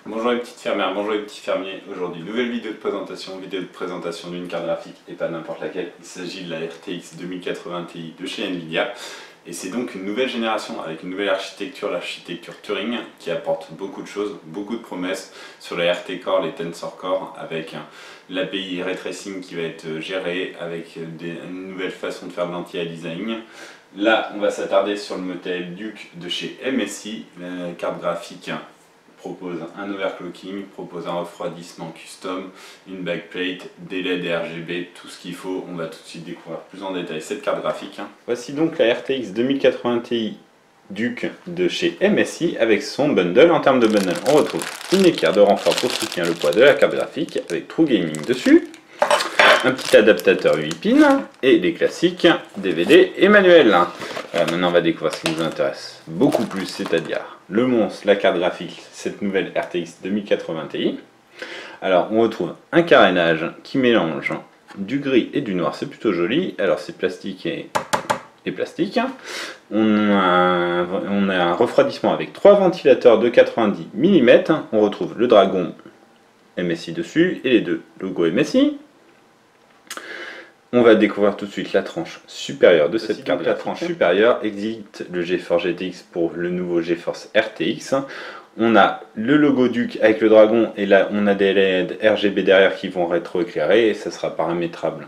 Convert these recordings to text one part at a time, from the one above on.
Bonjour les petites fermières, bonjour les petits fermiers. Aujourd'hui, nouvelle vidéo de présentation d'une carte graphique et pas n'importe laquelle. Il s'agit de la RTX 2080 Ti de chez Nvidia. Et c'est donc une nouvelle génération avec une nouvelle architecture, l'architecture Turing, qui apporte beaucoup de choses, beaucoup de promesses sur les RT Core, les Tensor Core, avec l'API Ray Tracing qui va être géré, avec une nouvelle façon de faire de l'anti-aliasing. Là, on va s'attarder sur le modèle Duke de chez MSI, la carte graphique propose un overclocking, propose un refroidissement custom, une backplate, des LED RGB, tout ce qu'il faut. On va tout de suite découvrir plus en détail cette carte graphique. Voici donc la RTX 2080 Ti Duke de chez MSI avec son bundle. En termes de bundle, on retrouve une équerre de renfort pour soutenir le poids de la carte graphique avec True Gaming dessus, un petit adaptateur 8 pins et les classiques DVD et manuel. Maintenant on va découvrir ce qui nous intéresse beaucoup plus, c'est-à-dire le monstre, la carte graphique, cette nouvelle RTX 2080 Ti. Alors on retrouve un carénage qui mélange du gris et du noir, c'est plutôt joli. Alors c'est plastique et plastique. On a un refroidissement avec 3 ventilateurs de 90 mm. On retrouve le dragon MSI dessus et les deux logos MSI. On va découvrir tout de suite la tranche supérieure de cette carte. La tranche supérieure existe le GeForce GTX pour le nouveau GeForce RTX. On a le logo Duke avec le dragon et là on a des LED RGB derrière qui vont rétroéclairer et ça sera paramétrable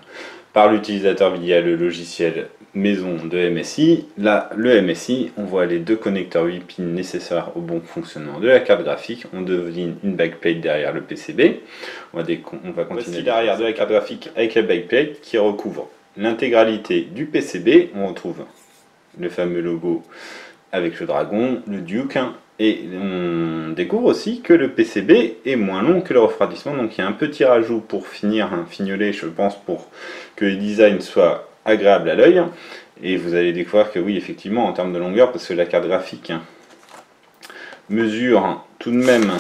par l'utilisateur via le logiciel maison de MSI. Là, le MSI, on voit les deux connecteurs 8 pins nécessaires au bon fonctionnement de la carte graphique. On devine une backplate derrière le PCB. On va continuer derrière de la carte graphique avec la backplate qui recouvre l'intégralité du PCB. On retrouve le fameux logo avec le dragon, le Duke. Et on découvre aussi que le PCB est moins long que le refroidissement. Donc il y a un petit rajout pour finir, fignoler, je pense, pour que le design soit agréable à l'œil. Et vous allez découvrir que oui, effectivement, en termes de longueur, parce que la carte graphique mesure tout de même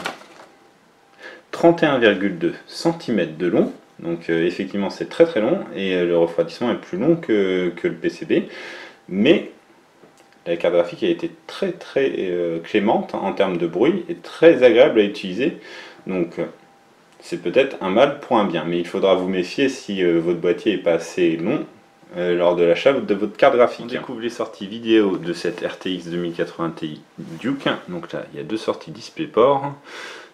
31,2 cm de long. Donc effectivement, c'est très très long. Et le refroidissement est plus long que le PCB. Mais la carte graphique a été très clémente en termes de bruit et très agréable à utiliser. Donc c'est peut-être un mal pour un bien. Mais il faudra vous méfier si votre boîtier n'est pas assez long lors de l'achat de votre carte graphique. On découvre les sorties vidéo de cette RTX 2080 Ti Duke. Donc là, il y a deux sorties DisplayPort,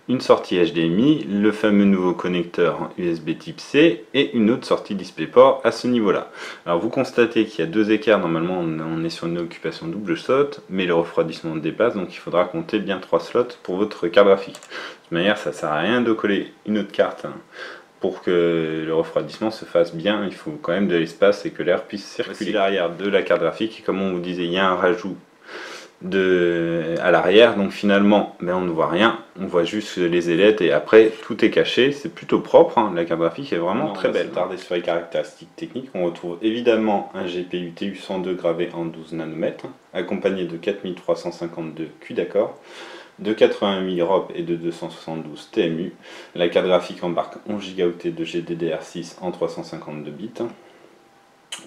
une sortie HDMI, le fameux nouveau connecteur USB type C et une autre sortie DisplayPort à ce niveau-là. Alors vous constatez qu'il y a deux écarts, normalement on est sur une occupation double slot, mais le refroidissement dépasse, donc il faudra compter bien 3 slots pour votre carte graphique. De toute manière, ça ne sert à rien de coller une autre carte pour que le refroidissement se fasse bien. Il faut quand même de l'espace et que l'air puisse circuler. Voici l'arrière de la carte graphique, et comme on vous disait, il y a un rajout à l'arrière, donc finalement on ne voit rien, on voit juste les ailettes et après tout est caché. C'est plutôt propre, la carte graphique est vraiment très belle. Tarder sur les caractéristiques techniques, on retrouve évidemment un GPU TU102 gravé en 12 nanomètres, accompagné de 4352 Q d'accord, de 88 ROP et de 272 TMU. La carte graphique embarque 11 Go de GDDR6 en 352 bits.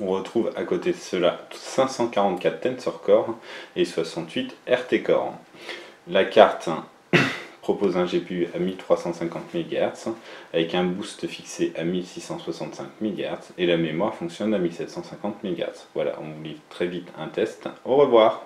On retrouve à côté de cela 544 Tensor Core et 68 RT Core. La carte propose un GPU à 1350 MHz avec un boost fixé à 1665 MHz et la mémoire fonctionne à 1750 MHz. Voilà, on vous livre très vite un test. Au revoir.